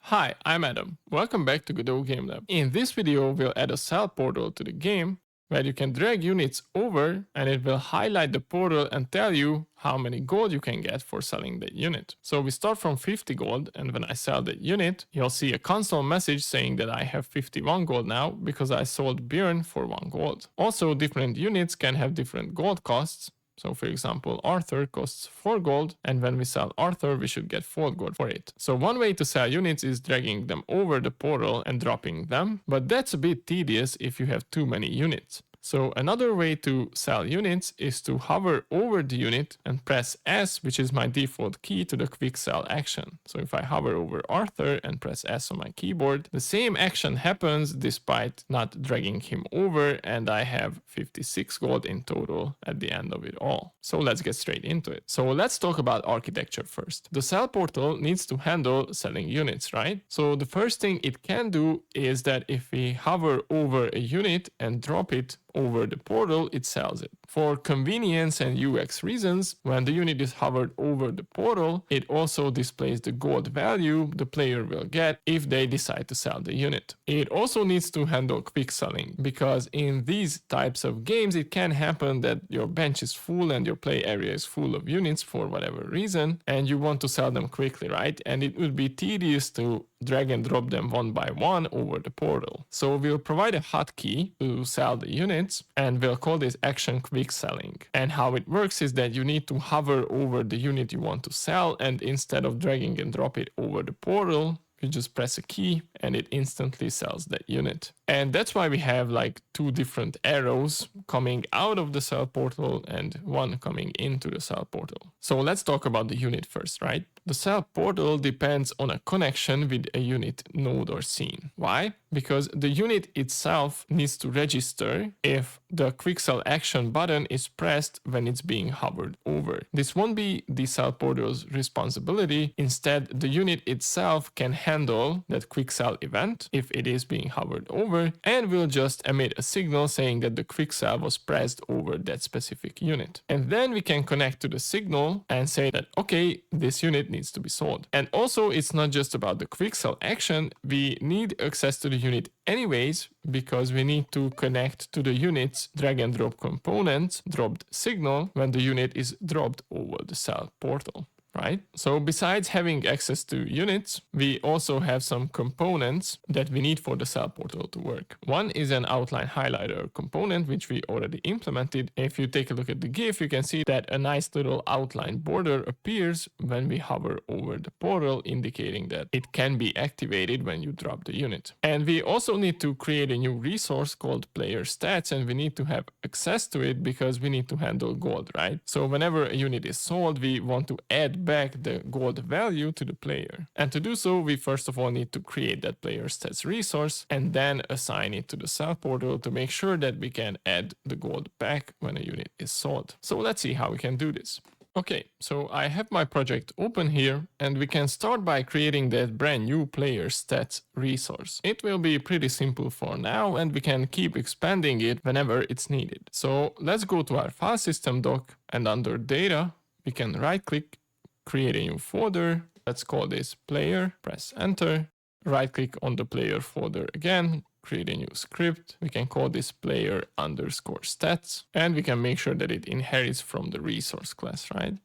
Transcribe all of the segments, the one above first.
Hi, I'm Adam. Welcome back to Godot Gamedev. In this video, we'll add a sell portal to the game where you can drag units over and it will highlight the portal and tell you how many gold you can get for selling that unit. So we start from 50 gold, and when I sell that unit, you'll see a console message saying that I have 51 gold now because I sold Björn for 1 gold. Also, different units can have different gold costs. So for example, Arthur costs 4 gold, and when we sell Arthur, we should get 4 gold for it. So one way to sell units is dragging them over the portal and dropping them, but that's a bit tedious if you have too many units. So another way to sell units is to hover over the unit and press S, which is my default key to the quick sell action. So if I hover over Arthur and press S on my keyboard, the same action happens despite not dragging him over, and I have 56 gold in total at the end of it all. So let's get straight into it. So let's talk about architecture first. The sell portal needs to handle selling units, right? So the first thing it can do is that if we hover over a unit and drop it over the portal, it sells it. For convenience and UX reasons, when the unit is hovered over the portal, it also displays the gold value the player will get if they decide to sell the unit. It also needs to handle quick selling, because in these types of games it can happen that your bench is full and your play area is full of units for whatever reason, and you want to sell them quickly, right? And it would be tedious to drag and drop them one by one over the portal. So we'll provide a hotkey to sell the units, and we'll call this action quick selling. And how it works is that you need to hover over the unit you want to sell, and instead of dragging and drop it over the portal, you just press a key and it instantly sells that unit. And that's why we have like 2 different arrows coming out of the sell portal and one coming into the sell portal. So let's talk about the unit first, right? The sell portal depends on a connection with a unit node or scene. Why? Because the unit itself needs to register if the quick sell action button is pressed when it's being hovered over. This won't be the sell portal's responsibility. Instead, the unit itself can handle that quick sell event if it is being hovered over, and will just emit a signal saying that the quick sell was pressed over that specific unit. And then we can connect to the signal and say that, okay, this unit needs to be sold. And also, it's not just about the quick sell action. We need access to the unit anyways, because we need to connect to the unit's drag and drop component dropped signal when the unit is dropped over the sell portal. Right? So besides having access to units, we also have some components that we need for the sell portal to work. One is an outline highlighter component, which we already implemented. If you take a look at the GIF, you can see that a nice little outline border appears when we hover over the portal, indicating that it can be activated when you drop the unit. And we also need to create a new resource called PlayerStats, and we need to have access to it because we need to handle gold, right? So whenever a unit is sold, we want to add back the gold value to the player. And to do so, we first of all need to create that PlayerStats resource and then assign it to the sell portal to make sure that we can add the gold back when a unit is sold. So let's see how we can do this. Okay, so I have my project open here, and we can start by creating that brand new PlayerStats resource. It will be pretty simple for now, and we can keep expanding it whenever it's needed. So let's go to our file system doc, and under data, we can right click, create a new folder. Let's call this player, press enter, right click on the player folder again, create a new script. We can call this player_stats, and we can make sure that it inherits from the resource class, right?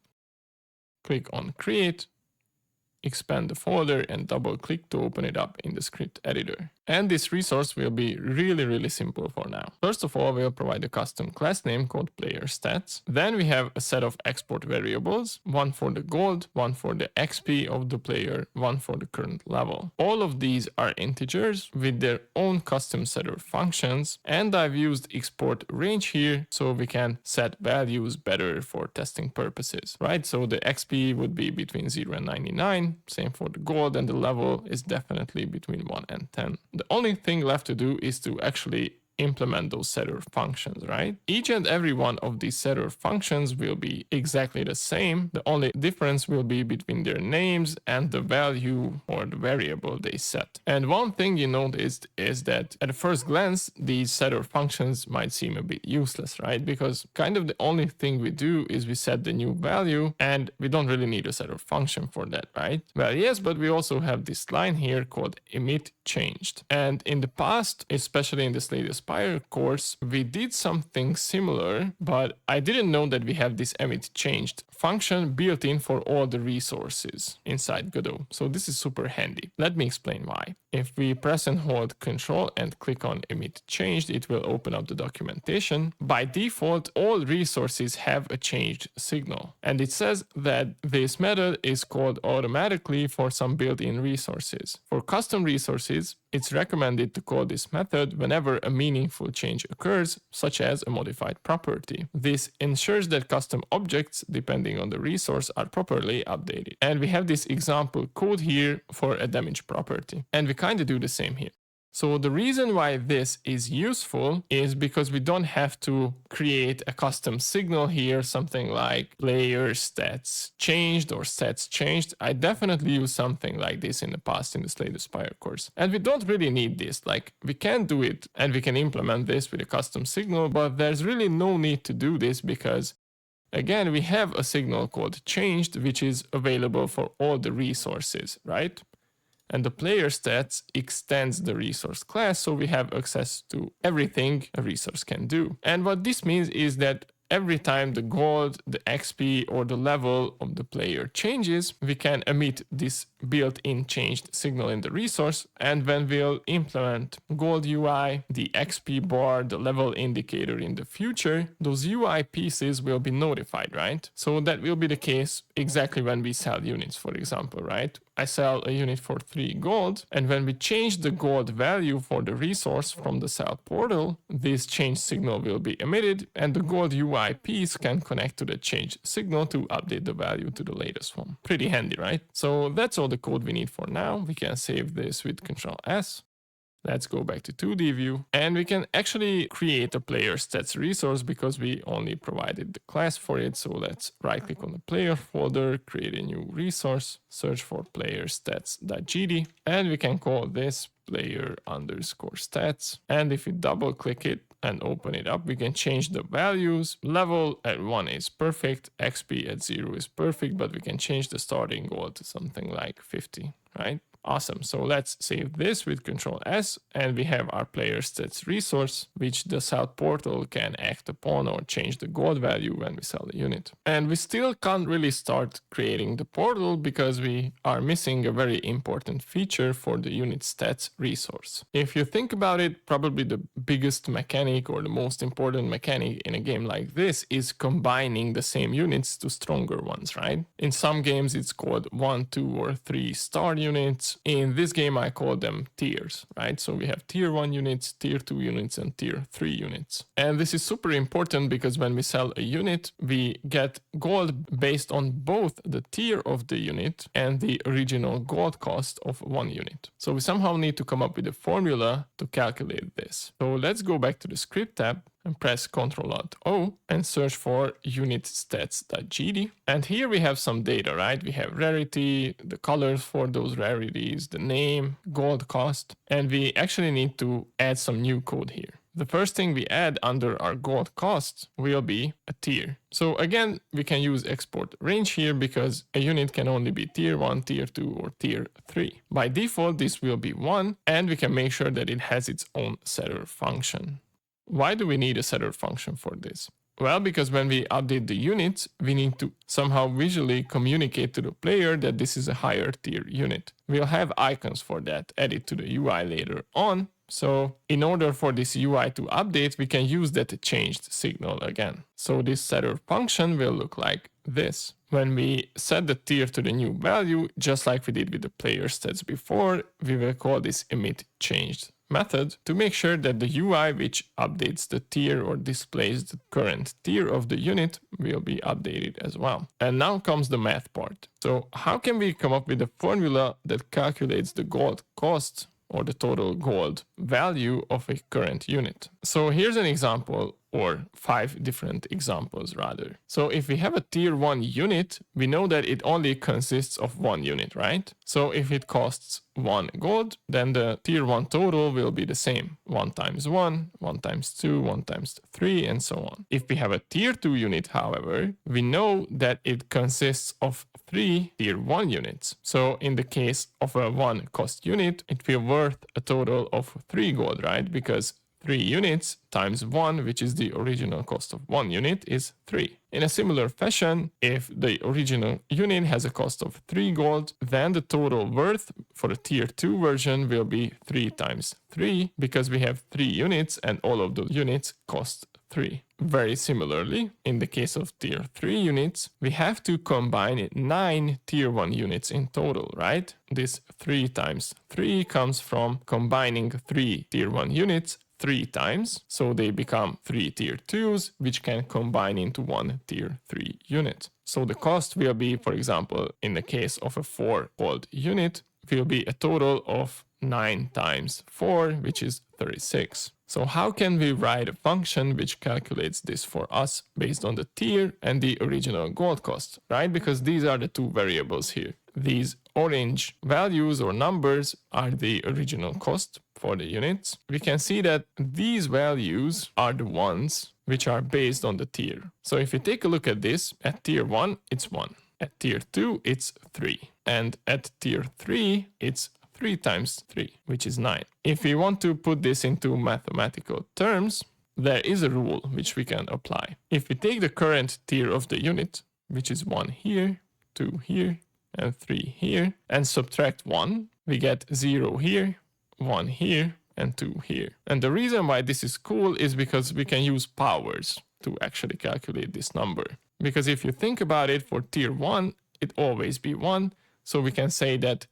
Click on create, expand the folder, and double click to open it up in the script editor. And this resource will be really simple for now. First of all, we'll provide a custom class name called PlayerStats. Then we have a set of export variables, one for the gold, one for the XP of the player, one for the current level. All of these are integers with their own custom setter functions, and I've used export range here so we can set values better for testing purposes, right? So the XP would be between 0 and 99, same for the gold, and the level is definitely between 1 and 10. The only thing left to do is to actually implement those setter functions, right? Each and every one of these setter functions will be exactly the same. The only difference will be between their names and the value or the variable they set. And one thing you noticed is that at first glance, these setter functions might seem a bit useless, right? Because kind of the only thing we do is we set the new value and we don't really need a setter function for that, right? Well, yes, but we also have this line here called emit changed. And in the past, especially in this latest course, we did something similar, but I didn't know that we have this emit changed function built in for all the resources inside Godot. So this is super handy. Let me explain why. If we press and hold Control and click on emit changed, it will open up the documentation. By default, all resources have a changed signal. And it says that this method is called automatically for some built-in resources. For custom resources, it's recommended to call this method whenever a meaningful change occurs, such as a modified property. This ensures that custom objects, depending on the resource, are properly updated. And we have this example code here for a damage property. And we kind of do the same here. So the reason why this is useful is because we don't have to create a custom signal here, something like PlayerStats changed or stats changed. I definitely used something like this in the past in this latest course. And we don't really need this. Like, we can do it and we can implement this with a custom signal, but there's really no need to do this because again, we have a signal called changed, which is available for all the resources, right? And the player stats extends the resource class, so we have access to everything a resource can do. And what this means is that every time the gold, the XP, or the level of the player changes, we can emit this built-in changed signal in the resource. And when we'll implement gold UI, the XP bar, the level indicator in the future, those UI pieces will be notified, right? So that will be the case exactly when we sell units, for example, right? I sell a unit for 3 gold, and when we change the gold value for the resource from the SellPortal, this change signal will be emitted, and the gold UI piece can connect to the change signal to update the value to the latest one. Pretty handy, right? So that's all the code we need for now. We can save this with Ctrl S. Let's go back to 2D view, and we can actually create a PlayerStats resource because we only provided the class for it. So let's right click on the player folder, create a new resource, search for PlayerStats.gd, and we can call this player_stats. And if we double click it and open it up, we can change the values. Level at 1 is perfect, XP at 0 is perfect, but we can change the starting goal to something like 50, right? Awesome. So let's save this with Ctrl S, and we have our PlayerStats resource, which the SellPortal can act upon or change the gold value when we sell the unit. And we still can't really start creating the portal because we are missing a very important feature for the UnitStats resource. If you think about it, probably the biggest mechanic or the most important mechanic in a game like this is combining the same units to stronger ones, right? In some games, it's called 1, 2, or 3 star units. In this game, I call them tiers, right? So we have tier 1 units, tier 2 units, and tier 3 units. And this is super important because when we sell a unit, we get gold based on both the tier of the unit and the original gold cost of one unit. So we somehow need to come up with a formula to calculate this. So let's go back to the script tab and press Ctrl-Alt-O and search for UnitStats.gd. And here we have some data, right? We have rarity, the colors for those rarities, the name, gold cost, and we actually need to add some new code here. The first thing we add under our gold cost will be a tier. So again, we can use export range here because a unit can only be tier 1, tier 2, or tier 3. By default, this will be 1, and we can make sure that it has its own setter function. Why do we need a setter function for this? Well, because when we update the units, we need to somehow visually communicate to the player that this is a higher tier unit. We'll have icons for that added to the UI later on. So in order for this UI to update, we can use that changed signal again. So this setter function will look like this. When we set the tier to the new value, just like we did with the player stats before, we will call this emit changed method to make sure that the UI which updates the tier or displays the current tier of the unit will be updated as well. And now comes the math part. So how can we come up with a formula that calculates the gold cost or the total gold value of a current unit. So here's an example, or 5 different examples rather. So if we have a tier 1 unit, we know that it only consists of 1 unit, right? So if it costs 1 gold, then the tier 1 total will be the same. 1 times 1, 1 times 2, 1 times 3, and so on. If we have a tier 2 unit, however, we know that it consists of 3 tier 1 units. So in the case of a 1 cost unit, it will worth a total of 3 gold, right? Because 3 units times 1, which is the original cost of 1 unit, is 3. In a similar fashion, if the original unit has a cost of 3 gold, then the total worth for a tier 2 version will be 3 times 3, because we have 3 units and all of the units cost 3. Very similarly, in the case of tier 3 units, we have to combine 9 tier 1 units in total, right? This 3 times 3 comes from combining 3 tier 1 units 3 times, so they become 3 tier 2s, which can combine into 1 tier 3 unit. So the cost will be, for example, in the case of a 4 gold unit, will be a total of 9 times 4, which is 36. So how can we write a function which calculates this for us based on the tier and the original gold cost, right? Because these are the two variables here. These orange values or numbers are the original cost for the units. We can see that these values are the ones which are based on the tier. So if you take a look at this, at tier 1, it's 1. At tier 2, it's 3. And at tier 3, it's 3 times 3, which is 9. If we want to put this into mathematical terms, there is a rule which we can apply. If we take the current tier of the unit, which is 1 here, 2 here, and 3 here, and subtract 1, we get 0 here, 1 here, and 2 here. And the reason why this is cool is because we can use powers to actually calculate this number. Because if you think about it, for tier 1, it always be 1, so we can say that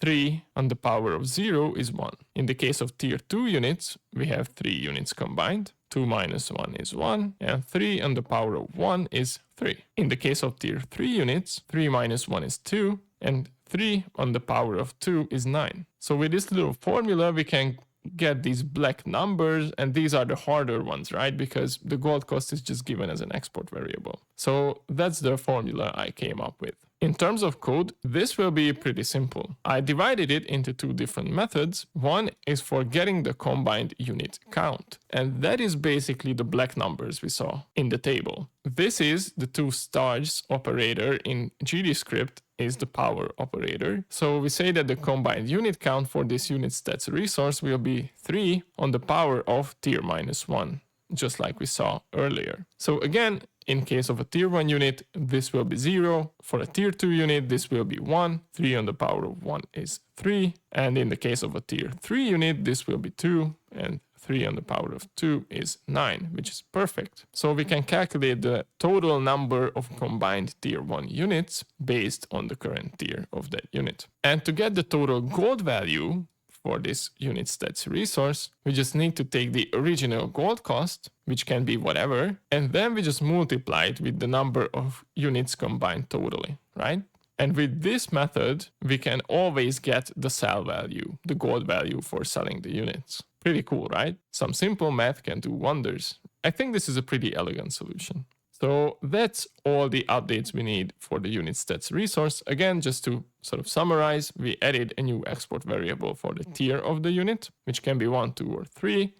3 on the power of 0 is 1. In the case of tier 2 units, we have 3 units combined. 2 minus 1 is 1, and 3 on the power of 1 is 3. In the case of tier 3 units, 3 minus 1 is 2, and 3 on the power of 2 is 9. So with this little formula, we can get these black numbers, and these are the harder ones, right? Because the gold cost is just given as an export variable. So that's the formula I came up with. In terms of code, this will be pretty simple. I divided it into 2 different methods. One is for getting the combined unit count, and that is basically the black numbers we saw in the table. This is the 2 stars operator in GDScript is the power operator. So we say that the combined unit count for this UnitStats resource will be 3 on the power of tier minus 1, just like we saw earlier. So again, in case of a tier 1 unit, this will be 0. For a tier 2 unit, this will be 1. 3 on the power of 1 is 3. And in the case of a tier 3 unit, this will be 2. And 3 on the power of 2 is 9, which is perfect. So we can calculate the total number of combined tier 1 units based on the current tier of that unit. And to get the total gold value for this UnitStats resource, we just need to take the original gold cost, which can be whatever, and then we just multiply it with the number of units combined totally, right? And with this method, we can always get the sell value, the gold value for selling the units. Pretty cool, right? Some simple math can do wonders. I think this is a pretty elegant solution. So that's all the updates we need for the UnitStats resource. Again, just to sort of summarize, we added a new export variable for the tier of the unit, which can be 1, 2, or 3,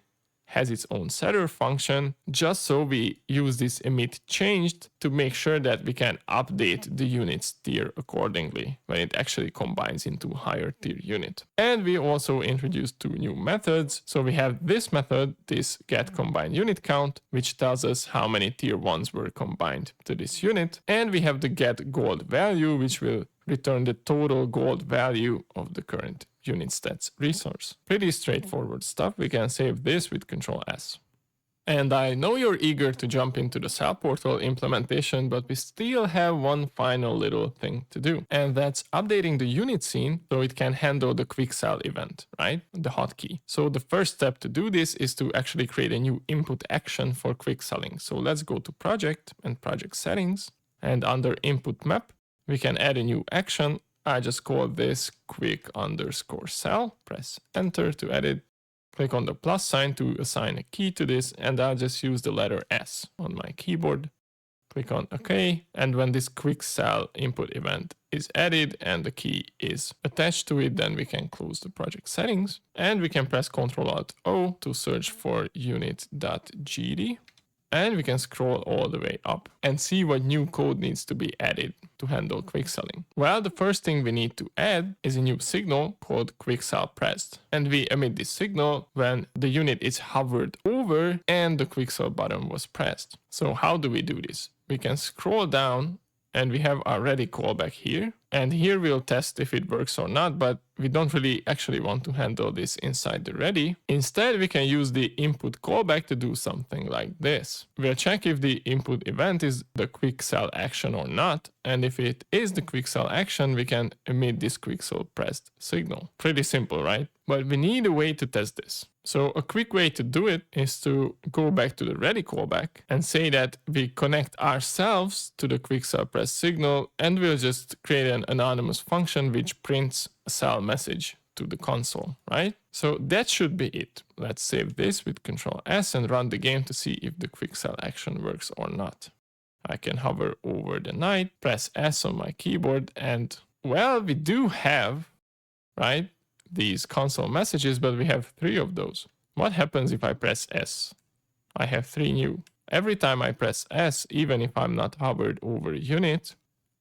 has its own setter function, just so we use this emit changed to make sure that we can update the unit's tier accordingly when it actually combines into a higher tier unit. And we also introduced 2 new methods. So we have this method, this get combined unit count, which tells us how many tier 1s were combined to this unit. And we have the get gold value, which will return the total gold value of the current UnitStats resource. Pretty straightforward stuff. We can save this with Ctrl S. And I know you're eager to jump into the SellPortal implementation, but we still have one final little thing to do. And that's updating the unit scene so it can handle the quick sell event, right? The hotkey. So the first step to do this is to actually create a new input action for quick selling. So let's go to project and project settings. And under input map, we can add a new action. I just call this quick_cell, press enter to edit, click on the plus sign to assign a key to this, and I'll just use the letter S on my keyboard. Click on OK, and when this quick cell input event is added and the key is attached to it, then we can close the project settings and we can press Ctrl-Alt-O to search for unit.gd. And we can scroll all the way up and see what new code needs to be added to handle quick selling. Well, the first thing we need to add is a new signal called quick cell pressed. And we emit this signal when the unit is hovered over and the quick sell button was pressed. So how do we do this? We can scroll down and we have our ready callback here. And here we'll test if it works or not, but we don't really actually want to handle this inside the ready. Instead, we can use the input callback to do something like this. We'll check if the input event is the quick sell action or not. And if it is the quick sell action, we can emit this quick sell pressed signal. Pretty simple, right? But we need a way to test this. So a quick way to do it is to go back to the ready callback and say that we connect ourselves to the quick sell press signal, and we'll just create an anonymous function which prints a cell message to the console, right? So that should be it. Let's save this with Ctrl+S and run the game to see if the quick sell action works or not. I can hover over the knight, press S on my keyboard, and well, we do have, right, these console messages, but we have 3 of those. What happens if I press S? I have 3 new. Every time I press S, even if I'm not hovered over a unit,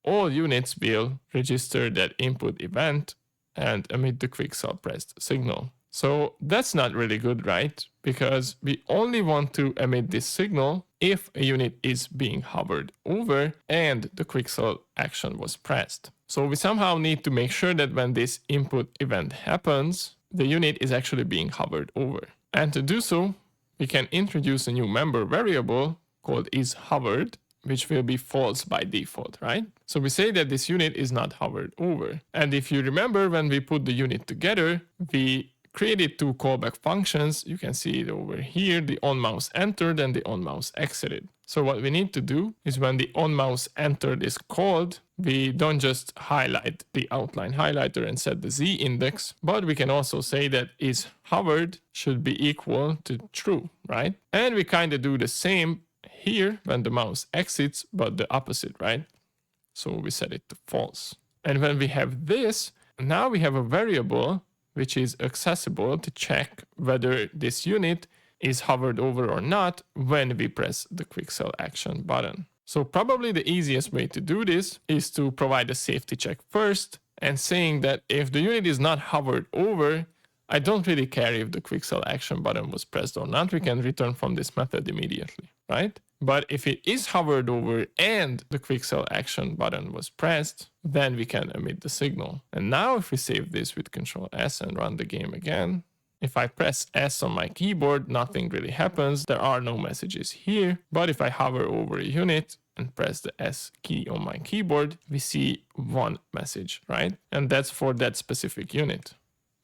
all units will register that input event and emit the quick sell pressed signal. So that's not really good, right? Because we only want to emit this signal if a unit is being hovered over and the quick sell action was pressed. So we somehow need to make sure that when this input event happens, the unit is actually being hovered over. And to do so, we can introduce a new member variable called isHovered, which will be false by default, right? So we say that this unit is not hovered over. And if you remember, when we put the unit together, we created 2 callback functions. You can see it over here, the onMouse entered and the onMouse exited. So what we need to do is when the onMouse entered is called, we don't just highlight the outline highlighter and set the Z index, but we can also say that isHovered should be equal to true, right? And we kind of do the same here when the mouse exits, but the opposite, right? So we set it to false. And when we have this, now we have a variable which is accessible to check whether this unit is hovered over or not when we press the quick sell action button. So probably the easiest way to do this is to provide a safety check first and saying that if the unit is not hovered over, I don't really care if the quick sell action button was pressed or not. We can return from this method immediately, right? But if it is hovered over and the quick sell action button was pressed, then we can emit the signal. And now if we save this with Ctrl+S and run the game again, if I press S on my keyboard, nothing really happens. There are no messages here. But if I hover over a unit and press the S key on my keyboard, we see 1 message, right? And that's for that specific unit,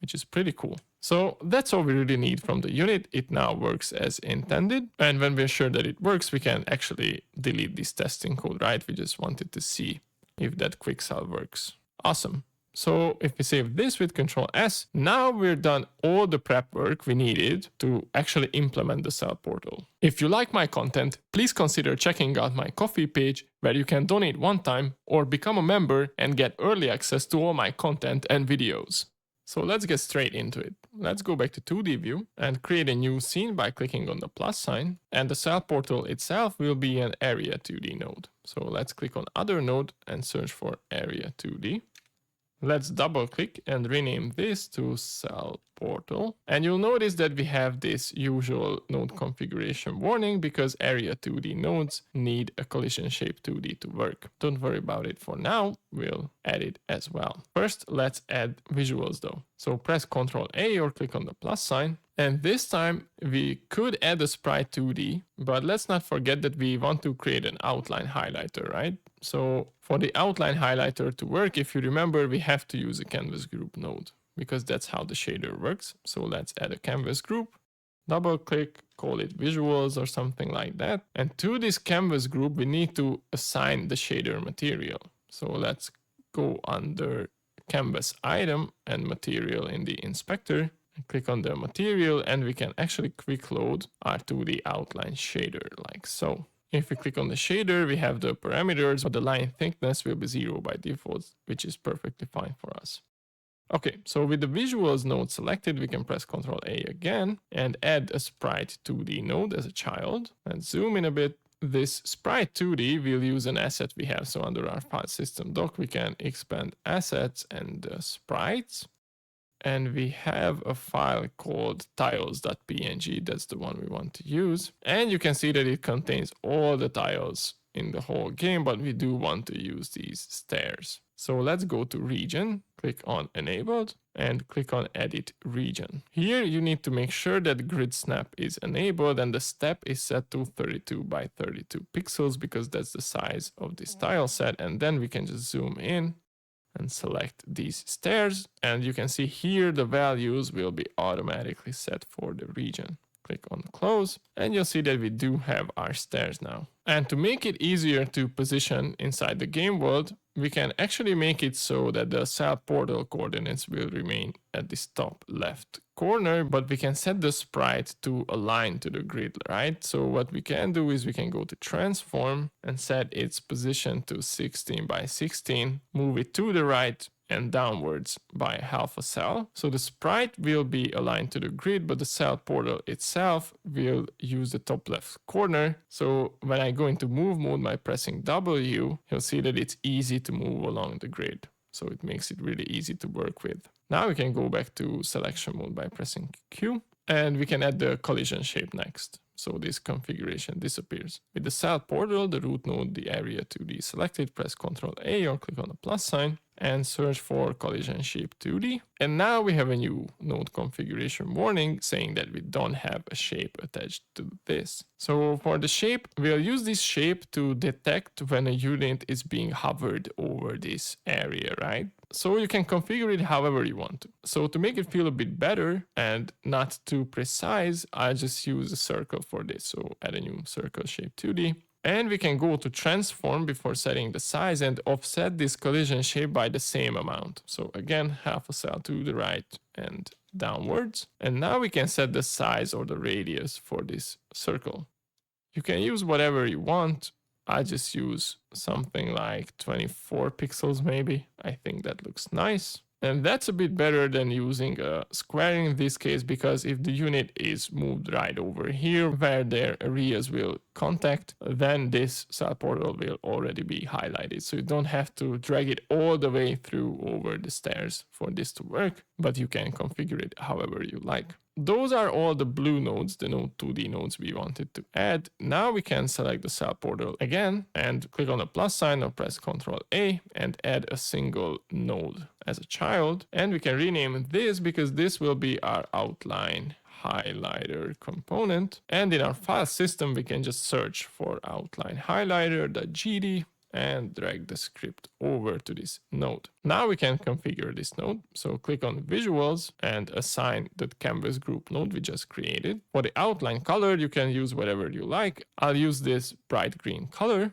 which is pretty cool. So that's all we really need from the unit. It now works as intended. And when we're sure that it works, we can actually delete this testing code, right? We just wanted to see if that quick sell works. Awesome. So if we save this with Ctrl+S, now we're done all the prep work we needed to actually implement the SellPortal. If you like my content, please consider checking out my Ko-fi page where you can donate one time or become a member and get early access to all my content and videos. So let's get straight into it. Let's go back to 2D view and create a new scene by clicking on the plus sign, and the SellPortal itself will be an Area 2D node. So let's click on Other Node and search for Area 2D. Let's double click and rename this to SellPortal. And you'll notice that we have this usual node configuration warning because Area 2D nodes need a collision shape 2D to work. Don't worry about it for now. We'll add it as well. First, let's add visuals though. So press Ctrl+A or click on the plus sign. And this time we could add a sprite 2D, but let's not forget that we want to create an outline highlighter, right? So for the outline highlighter to work, if you remember, we have to use a canvas group node because that's how the shader works. So let's add a canvas group, double click, call it visuals or something like that. And to this canvas group, we need to assign the shader material. So let's go under canvas item and material in the inspector. Click on the material and we can actually quick load our 2D outline shader like so. If we click on the shader, we have the parameters, but the line thickness will be 0 by default, which is perfectly fine for us. Okay, so with the visuals node selected, we can press Ctrl A again and add a sprite 2D node as a child. And zoom in a bit. This sprite 2D will use an asset we have. So under our file system doc, we can expand assets and sprites. And we have a file called tiles.png. That's the one we want to use. And you can see that it contains all the tiles in the whole game, but we do want to use these stairs. So let's go to region, click on enabled and click on edit region. Here you need to make sure that grid snap is enabled and the step is set to 32 by 32 pixels because that's the size of this tile set. And then we can just zoom in and select these stairs. And you can see here the values will be automatically set for the region. Click on close and you'll see that we do have our stairs now. And to make it easier to position inside the game world, we can actually make it so that the SellPortal coordinates will remain at this top left corner, but we can set the sprite to align to the grid, right? So what we can do is we can go to transform and set its position to 16 by 16, move it to the right and downwards by half a cell. So the sprite will be aligned to the grid, but the SellPortal itself will use the top left corner. So when I go into move mode by pressing W, you'll see that it's easy to move along the grid. So it makes it really easy to work with. Now we can go back to selection mode by pressing Q and we can add the collision shape next. So this configuration disappears. With the SellPortal, the root node, the area to be selected, press Ctrl A or click on the plus sign and search for collision shape 2D. And now we have a new node configuration warning saying that we don't have a shape attached to this. So for the shape, we'll use this shape to detect when a unit is being hovered over this area, right? So you can configure it however you want to. So to make it feel a bit better and not too precise, I just use a circle for this. So add a new circle shape 2D. And we can go to transform before setting the size and offset this collision shape by the same amount. So again, half a cell to the right and downwards. And now we can set the size or the radius for this circle. You can use whatever you want. I just use something like 24 pixels maybe. I think that looks nice. And that's a bit better than using a square in this case, because if the unit is moved right over here where their areas will contact, then this SellPortal will already be highlighted. So you don't have to drag it all the way through over the stairs for this to work, but you can configure it however you like. Those are all the blue nodes, the node 2D nodes we wanted to add. Now we can select the SellPortal again and click on the plus sign or press Ctrl A and add a single node as a child. And we can rename this because this will be our outline highlighter component. And in our file system, we can just search for outline highlighter.gd and drag the script over to this node. Now we can configure this node. So click on visuals and assign the canvas group node we just created. For the outline color, you can use whatever you like. I'll use this bright green color.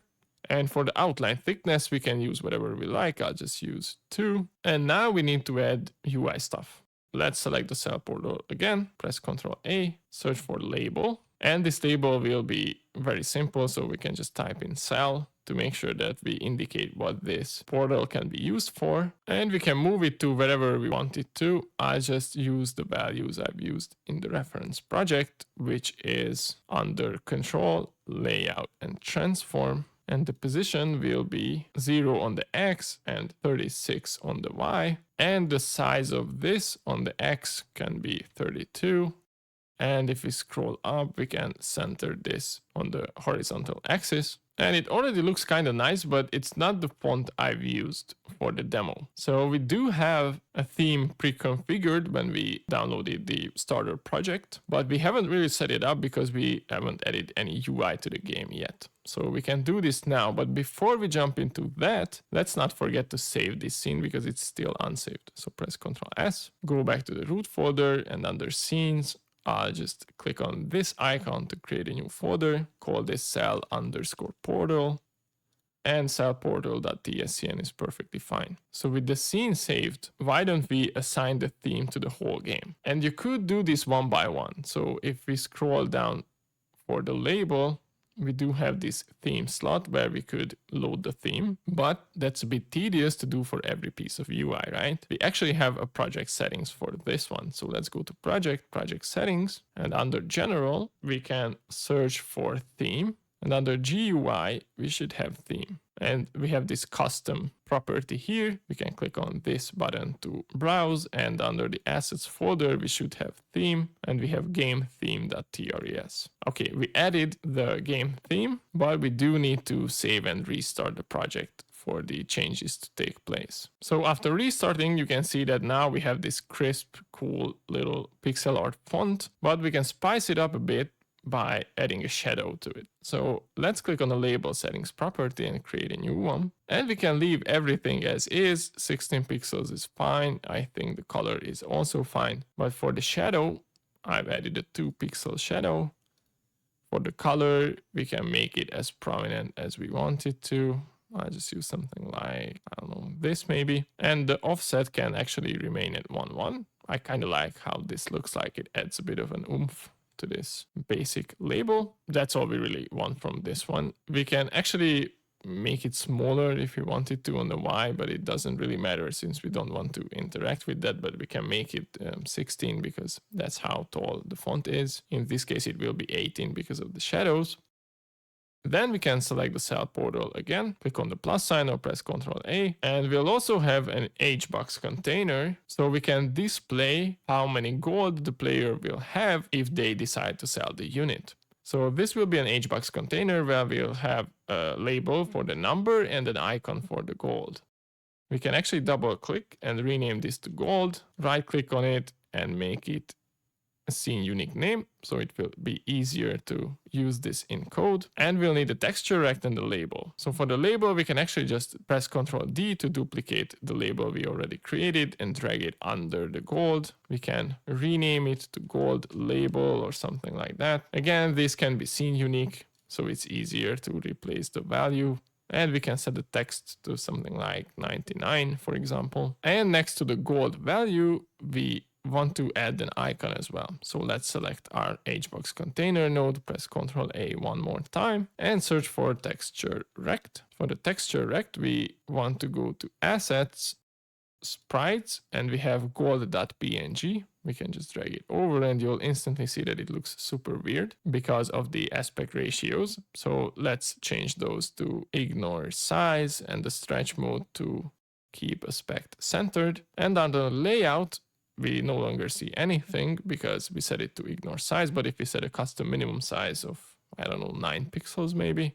And for the outline thickness, we can use whatever we like. I'll just use 2. And now we need to add UI stuff. Let's select the SellPortal again, press Ctrl A, search for label. And this label will be very simple. So we can just type in cell to make sure that we indicate what this portal can be used for. And we can move it to wherever we want it to. I just use the values I've used in the reference project, which is under control, layout, and transform. And the position will be 0 on the X and 36 on the Y. And the size of this on the X can be 32. And if we scroll up, we can center this on the horizontal axis. And it already looks kind of nice, but it's not the font I've used for the demo. So we do have a theme pre-configured when we downloaded the starter project, but we haven't really set it up because we haven't added any UI to the game yet. So we can do this now, but before we jump into that, let's not forget to save this scene because it's still unsaved. So press Ctrl S, go back to the root folder and under scenes, I'll just click on this icon to create a new folder, call this cell_portal. and SellPortal.tscn is perfectly fine. So with the scene saved, why don't we assign the theme to the whole game? And you could do this one by one. So if we scroll down for the label, we do have this theme slot where we could load the theme, but that's a bit tedious to do for every piece of UI, right? We actually have a project settings for this one. So let's go to project settings, and under general, we can search for theme, and under GUI, we should have theme. And we have this custom property here. We can click on this button to browse, and under the assets folder, we should have theme, and we have game theme.tres. Okay, we added the game theme, but we do need to save and restart the project for the changes to take place. So after restarting, you can see that now we have this crisp, cool little pixel art font, but we can spice it up a bit by adding a shadow to it. So let's click on the label settings property and create a new one. And we can leave everything as is. 16 pixels is fine. I think the color is also fine. But for the shadow, I've added a 2 pixel shadow. For the color, we can make it as prominent as we want it to. I'll just use something like, I don't know, this maybe. And the offset can actually remain at 1:1. I kind of like how this looks like. It adds a bit of an oomph to this basic label. That's all we really want from this one. We can actually make it smaller if we wanted to on the Y, but it doesn't really matter since we don't want to interact with that, but we can make it 16 because that's how tall the font is. In this case, it will be 18 because of the shadows. Then we can select the SellPortal again, click on the plus sign or press Ctrl A, and we'll also have an HBox container, so we can display how many gold the player will have if they decide to sell the unit. So this will be an HBox container where we'll have a label for the number and an icon for the gold. We can actually double click and rename this to gold, right click on it and make it a scene unique name, so it will be easier to use this in code. And we'll need a texture rect and the label. So for the label, we can actually just press Ctrl D to duplicate the label we already created and drag it under the gold. We can rename it to gold label or something like that. Again, this can be scene unique, so it's easier to replace the value. And we can set the text to something like 99, for example. And next to the gold value, we want to add an icon as well. So let's select our HBox container node, press Ctrl A one more time and search for texture rect. For the texture rect, we want to go to assets, sprites, and we have gold.png. We can just drag it over and you'll instantly see that it looks super weird because of the aspect ratios. So let's change those to ignore size and the stretch mode to keep aspect centered. And under layout, we no longer see anything because we set it to ignore size. But if we set a custom minimum size of, I don't know, 9 pixels maybe,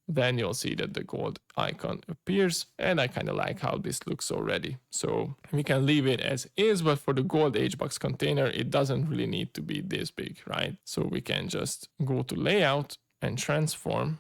then you'll see that the gold icon appears. And I kind of like how this looks already. So we can leave it as is, but for the gold HBox container, it doesn't really need to be this big, right? So we can just go to layout and transform.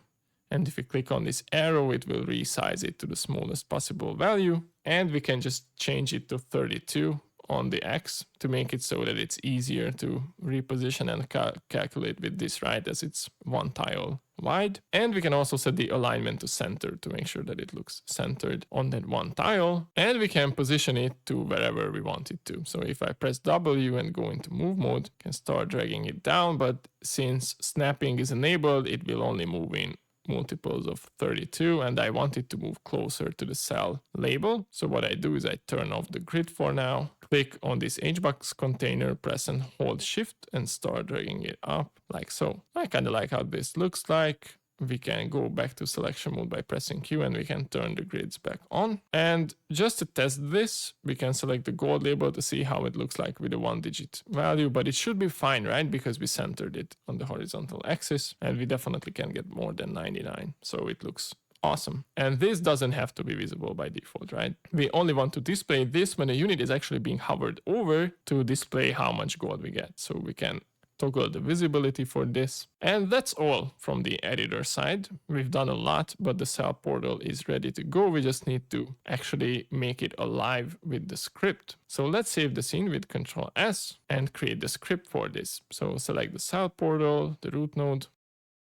And if we click on this arrow, it will resize it to the smallest possible value. And we can just change it to 32 on the X to make it so that it's easier to reposition and calculate with this, right, as it's one tile wide. And we can also set the alignment to center to make sure that it looks centered on that one tile. And we can position it to wherever we want it to. So if I press W and go into move mode, I can start dragging it down, but since snapping is enabled, it will only move in multiples of 32, and I want it to move closer to the cell label. So what I do is I turn off the grid for now, click on this HBox container, press and hold shift and start dragging it up like so. I kind of like how this looks like. We can go back to selection mode by pressing Q and we can turn the grids back on. And just to test this, we can select the gold label to see how it looks like with a 1-digit value, but it should be fine, right? Because we centered it on the horizontal axis and we definitely can get more than 99. So it looks awesome. And this doesn't have to be visible by default, right? We only want to display this when a unit is actually being hovered over to display how much gold we get. So we can toggle the visibility for this. And that's all from the editor side. We've done a lot, but the SellPortal is ready to go. We just need to actually make it alive with the script. So let's save the scene with Ctrl S and create the script for this. So select the SellPortal, the root node,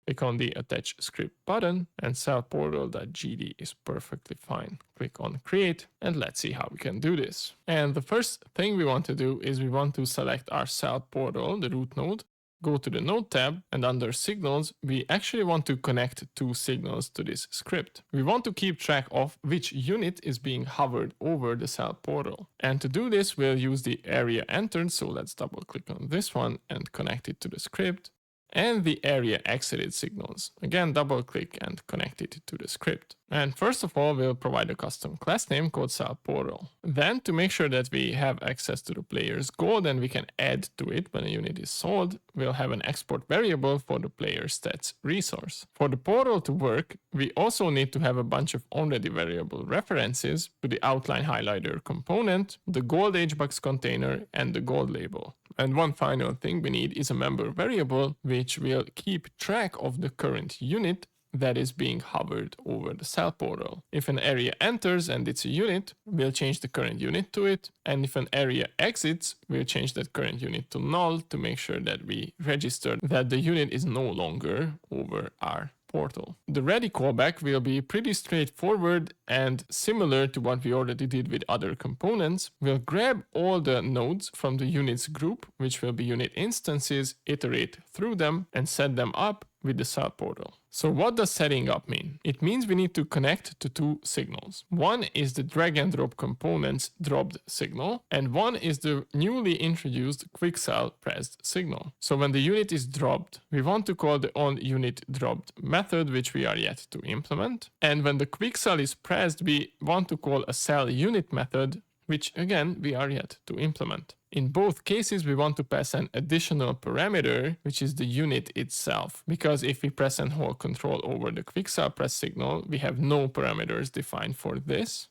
Click on the attach script button and SellPortal.gd is perfectly fine. Click on create and let's see how we can do this. And the first thing we want to do is we want to select our SellPortal, the root node, go to the node tab, and under signals, we actually want to connect two signals to this script. We want to keep track of which unit is being hovered over the SellPortal. And to do this, we'll use the area entered. So let's double click on this one and connect it to the script. And the area exited signals. Again, double click and connect it to the script. And first of all, we'll provide a custom class name called SellPortal. Then to make sure that we have access to the player's gold and we can add to it when a unit is sold, we'll have an export variable for the PlayerStats Resource. For the portal to work, we also need to have a bunch of already variable references to the outline highlighter component, the gold HBox container, and the gold label. And one final thing we need is a member variable which will keep track of the current unit that is being hovered over the SellPortal. If an area enters and it's a unit, we'll change the current unit to it. And if an area exits, we'll change that current unit to null to make sure that we register that the unit is no longer over our portal. The ready callback will be pretty straightforward and similar to what we already did with other components. We'll grab all the nodes from the units group, which will be unit instances, iterate through them, and set them up with the SellPortal. So what does setting up mean? It means we need to connect to two signals. One is the drag and drop components dropped signal, and one is the newly introduced quick sell pressed signal. So when the unit is dropped, we want to call the onUnitDropped method, which we are yet to implement. And when the quick sell is pressed, we want to call a sellUnit method, which again, we are yet to implement. In both cases, we want to pass an additional parameter, which is the unit itself. Because if we press and hold control over the quick sell press signal, we have no parameters defined for this.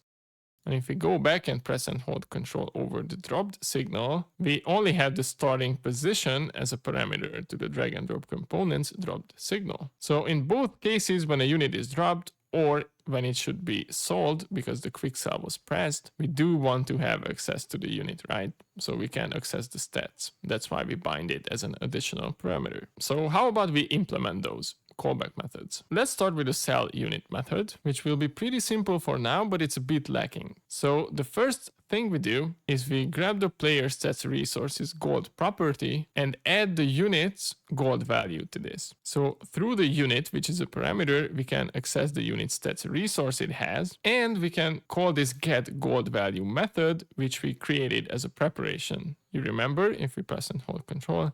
And if we go back and press and hold control over the dropped signal, we only have the starting position as a parameter to the drag and drop components dropped signal. So in both cases, when a unit is dropped, or when it should be sold because the quick sell was pressed, we do want to have access to the unit, right? So we can access the stats. That's why we bind it as an additional parameter. So how about we implement those callback methods? Let's start with the sellUnit method, which will be pretty simple for now, but it's a bit lacking. So the first thing we do is we grab the PlayerStats Resources gold property and add the unit's gold value to this. So through the unit, which is a parameter, we can access the unit stats resource it has, and we can call this getGoldValue method, which we created as a preparation. You remember, if we press and hold control,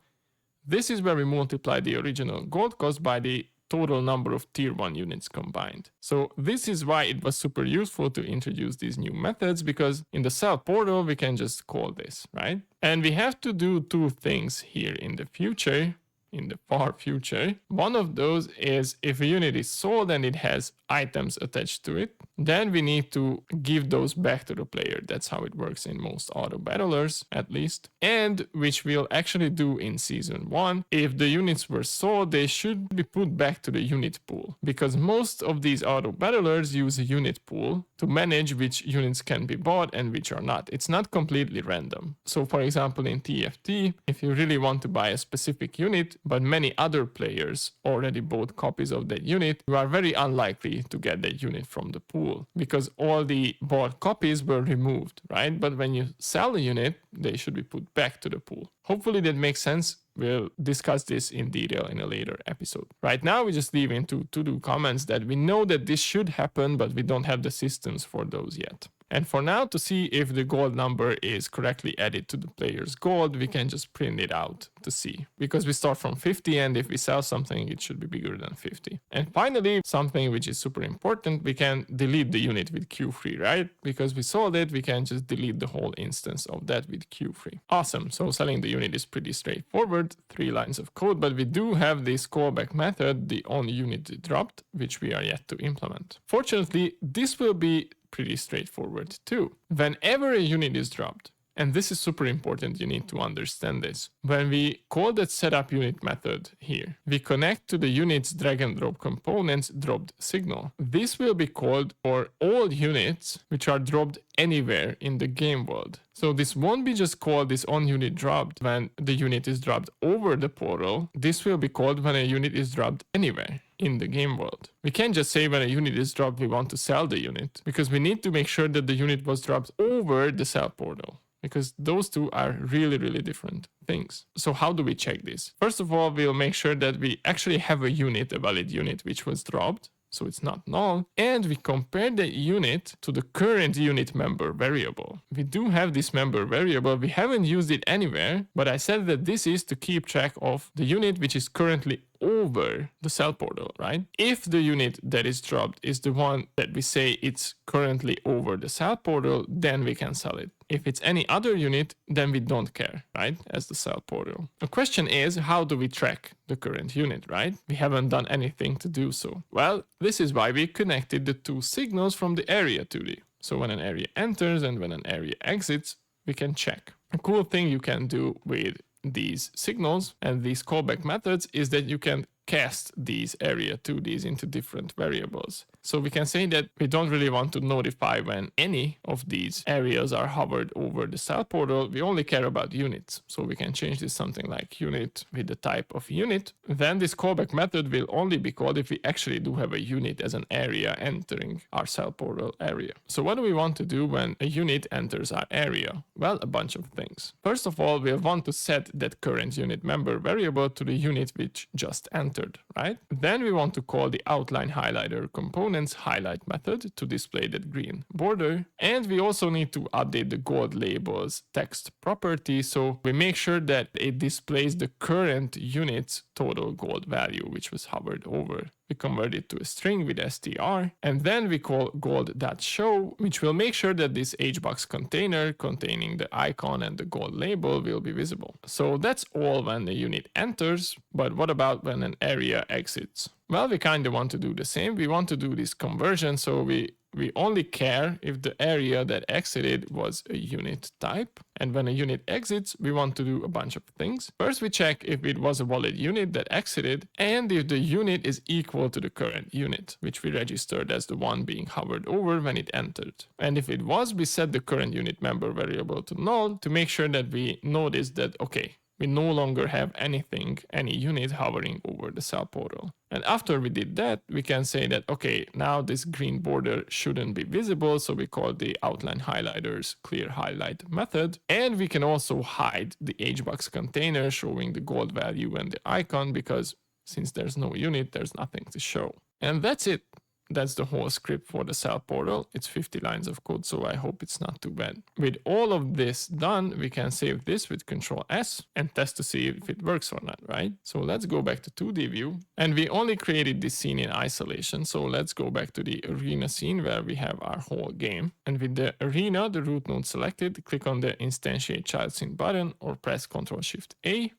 this is where we multiply the original gold cost by the total number of tier 1 units combined. So this is why it was super useful to introduce these new methods, because in the SellPortal we can just call this, right? And we have to do two things here in the future, in the far future. One of those is if a unit is sold and it has items attached to it, then we need to give those back to the player. That's how it works in most auto battlers, at least. And which we'll actually do in season 1. If the units were sold, they should be put back to the unit pool, because most of these auto battlers use a unit pool to manage which units can be bought and which are not. It's not completely random. So for example, in TFT, if you really want to buy a specific unit, but many other players already bought copies of that unit, you are very unlikely to get that unit from the pool, because all the bought copies were removed, right? But when you sell a unit, they should be put back to the pool. Hopefully that makes sense. We'll discuss this in detail in a later episode. Right now, we just leave into to-do comments that we know that this should happen, but we don't have the systems for those yet. And for now, to see if the gold number is correctly added to the player's gold, we can just print it out to see. Because we start from 50, and if we sell something, it should be bigger than 50. And finally, something which is super important, we can delete the unit with Q3, right? Because we sold it, we can just delete the whole instance of that with Q3. Awesome, so selling the unit is pretty straightforward, 3 lines of code, but we do have this callback method, the onUnitDropped, which we are yet to implement. Fortunately, this will be pretty straightforward too. Whenever a unit is dropped And this is super important, you need to understand this. When we call that setup unit method here, we connect to the unit's drag and drop components dropped signal. This will be called for all units which are dropped anywhere in the game world. So this won't be just called this onUnit dropped when the unit is dropped over the portal. This will be called when a unit is dropped anywhere in the game world. We can't just say when a unit is dropped we want to sell the unit, because we need to make sure that the unit was dropped over the SellPortal, because those two are really, really different things. So how do we check this? First of all, we'll make sure that we actually have a unit, a valid unit, which was dropped, so it's not null, and we compare the unit to the current unit member variable. We do have this member variable, we haven't used it anywhere, but I said that this is to keep track of the unit which is currently over the SellPortal, right? If the unit that is dropped is the one that we say it's currently over the SellPortal, then we can sell it. If it's any other unit, then we don't care, right? As the SellPortal. The question is, how do we track the current unit, right? We haven't done anything to do so. Well, this is why we connected the two signals from the area 2D. So when an area enters and when an area exits, we can check. A cool thing you can do with these signals and these callback methods is that you can cast these area 2Ds into different variables. So we can say that we don't really want to notify when any of these areas are hovered over the SellPortal. We only care about units. So we can change this something like unit with the type of unit. Then this callback method will only be called if we actually do have a unit as an area entering our SellPortal area. So what do we want to do when a unit enters our area? Well, a bunch of things. First of all, we'll want to set that current unit member variable to the unit which just entered, right? Then we want to call the outline highlighter component's highlight method to display that green border. And we also need to update the gold labels text property, so we make sure that it displays the current unit's total gold value, which was hovered over. We convert it to a string with str, and then we call gold.show, which will make sure that this hbox container containing the icon and the gold label will be visible. So that's all when the unit enters, but what about when an area exits? Well, we kind of want to do the same. We want to do this conversion, so we only care if the area that exited was a unit type. And when a unit exits, we want to do a bunch of things. First, we check if it was a valid unit that exited and if the unit is equal to the current unit, which we registered as the one being hovered over when it entered. And if it was, we set the current unit member variable to null to make sure that we notice that, okay, we no longer have any unit hovering over the SellPortal. And after we did that, we can say that, okay, now this green border shouldn't be visible, so we call the outline highlighters clear highlight method. And we can also hide the hbox container showing the gold value and the icon, because since there's no unit, there's nothing to show. And that's it. That's the whole script for the SellPortal. It's 50 lines of code, so I hope it's not too bad. With all of this done, we can save this with Control S and test to see if it works or not, right? So let's go back to 2D view. And we only created this scene in isolation, so let's go back to the arena scene where we have our whole game. And with the arena, the root node selected, click on the Instantiate Child Scene button or press Ctrl-Shift-A.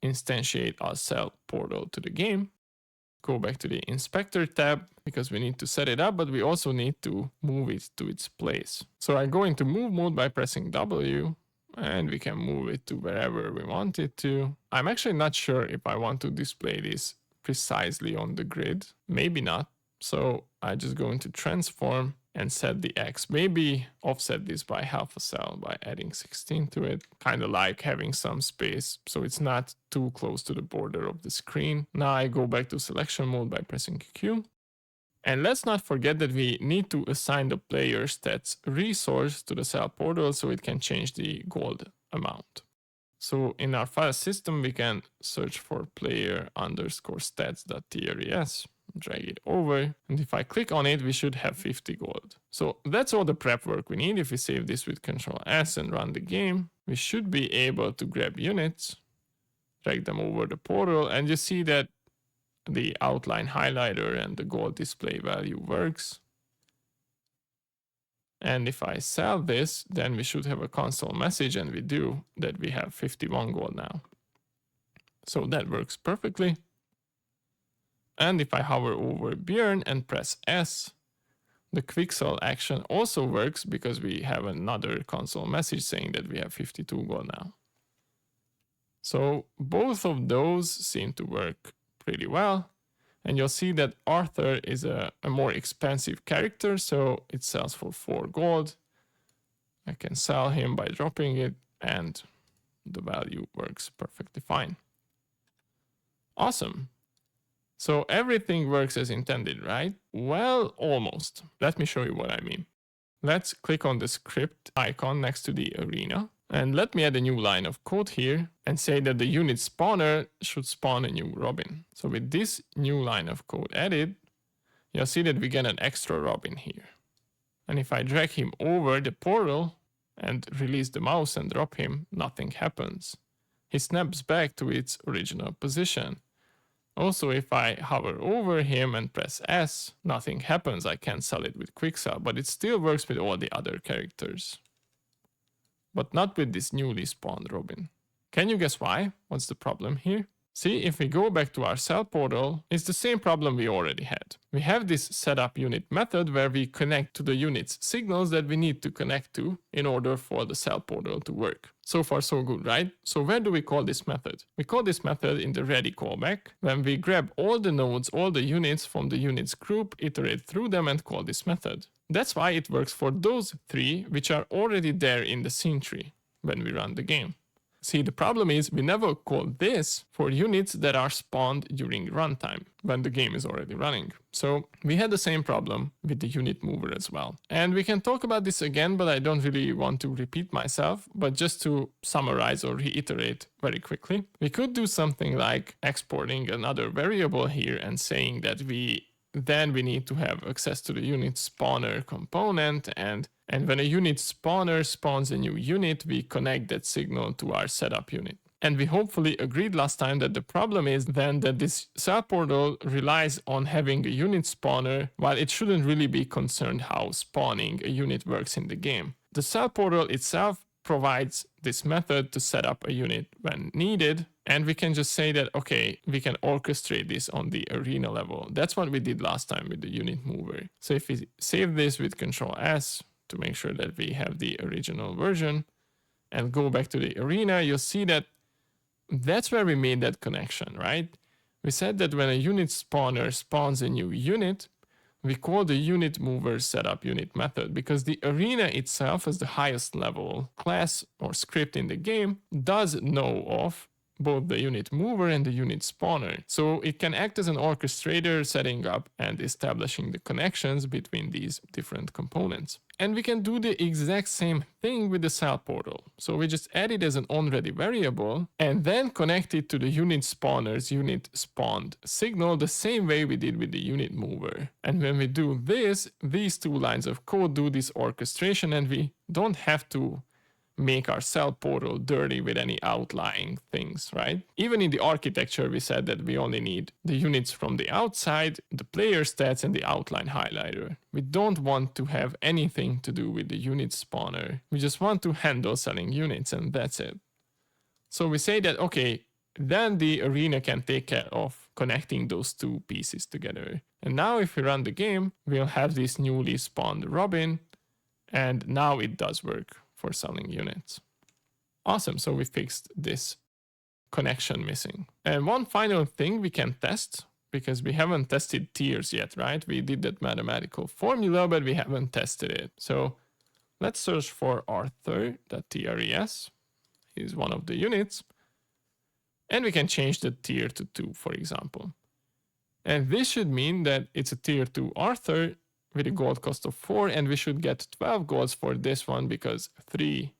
Instantiate our SellPortal to the game. Go back to the inspector tab because we need to set it up, but we also need to move it to its place. So I go into move mode by pressing W and we can move it to wherever we want it to. I'm actually not sure if I want to display this precisely on the grid. Maybe not. So I just go into transform and set the X. Maybe offset this by half a cell by adding 16 to it. Kind of like having some space so it's not too close to the border of the screen. Now I go back to selection mode by pressing Q. And let's not forget that we need to assign the PlayerStats Resource to the SellPortal so it can change the gold amount. So in our file system, we can search for player_stats.tres. Drag it over, and if I click on it, we should have 50 gold. So that's all the prep work we need. If we save this with Ctrl S and run the game, we should be able to grab units, drag them over the portal, and you see that the outline highlighter and the gold display value works. And if I sell this, then we should have a console message, and we do, that we have 51 gold now. So that works perfectly. And if I hover over Björn and press S, The quick sell action also works because we have another console message saying that we have 52 gold now. So both of those seem to work pretty well. And you'll see that Arthur is a more expensive character, so it sells for 4 gold. I can sell him by dropping it, and the value works perfectly fine. Awesome. So everything works as intended, right? Well, almost. Let me show you what I mean. Let's click on the script icon next to the arena. And let me add a new line of code here and say that the unit spawner should spawn a new Robin. So with this new line of code added, you'll see that we get an extra Robin here. And if I drag him over the portal and release the mouse and drop him, nothing happens. He snaps back to its original position. Also, if I hover over him and press S, nothing happens. I can't sell it with quick sell, but it still works with all the other characters. But not with this newly spawned Robin. Can you guess why? What's the problem here? See, if we go back to our SellPortal, it's the same problem we already had. We have this setup unit method where we connect to the unit's signals that we need to connect to in order for the SellPortal to work. So far so good, right? So where do we call this method? We call this method in the ready callback, when we grab all the nodes, all the units from the units group, iterate through them and call this method. That's why it works for those 3 which are already there in the scene tree when we run the game. See, the problem is we never call this for units that are spawned during runtime when the game is already running. So we had the same problem with the unit mover as well. And we can talk about this again, but I don't really want to repeat myself. But just to summarize or reiterate very quickly, we could do something like exporting another variable here and saying that we need to have access to the unit spawner component, and when a unit spawner spawns a new unit, we connect that signal to our setup unit. And we hopefully agreed last time that the problem is then that this SellPortal relies on having a unit spawner, while it shouldn't really be concerned how spawning a unit works in the game. The SellPortal itself provides this method to set up a unit when needed, and we can just say that, okay, we can orchestrate this on the arena level. That's what we did last time with the unit mover. So if we save this with Control S to make sure that we have the original version and go back to the arena, you'll see that that's where we made that connection, right? We said that when a unit spawner spawns a new unit, we call the unit mover setup unit method, because the arena itself, as the highest level class or script in the game, does know of both the unit mover and the unit spawner. So it can act as an orchestrator, setting up and establishing the connections between these different components. And we can do the exact same thing with the SellPortal. So we just add it as an onReady variable and then connect it to the unit spawner's unit spawned signal the same way we did with the unit mover. And when we do this, these 2 lines of code do this orchestration, and we don't have to make our SellPortal dirty with any outlying things, right? Even in the architecture, we said that we only need the units from the outside, the player stats, and the outline highlighter. We don't want to have anything to do with the unit spawner. We just want to handle selling units, and that's it. So we say that, okay, then the arena can take care of connecting those 2 pieces together. And now if we run the game, we'll have this newly spawned Robin, and now it does work for selling units. Awesome, so we fixed this connection missing. And one final thing we can test, because we haven't tested tiers yet, right? We did that mathematical formula, but we haven't tested it. So let's search for Arthur.tres. He's one of the units. And we can change the tier to 2, for example. And this should mean that it's a tier 2 Arthur with a gold cost of 4, and we should get 12 golds for this one because 3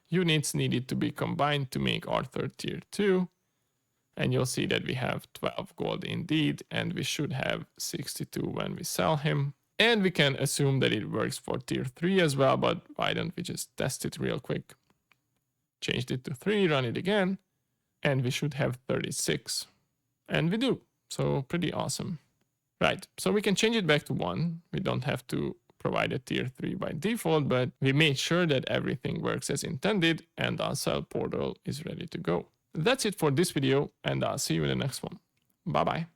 units needed to be combined to make Arthur tier 2. And you'll see that we have 12 gold indeed, and we should have 62 when we sell him. And we can assume that it works for tier 3 as well, but why don't we just test it real quick? Changed it to 3, run it again, and we should have 36. And we do, so pretty awesome. Right, so we can change it back to 1. We don't have to provide a tier 3 by default, but we made sure that everything works as intended and our SellPortal is ready to go. That's it for this video, and I'll see you in the next one. Bye bye.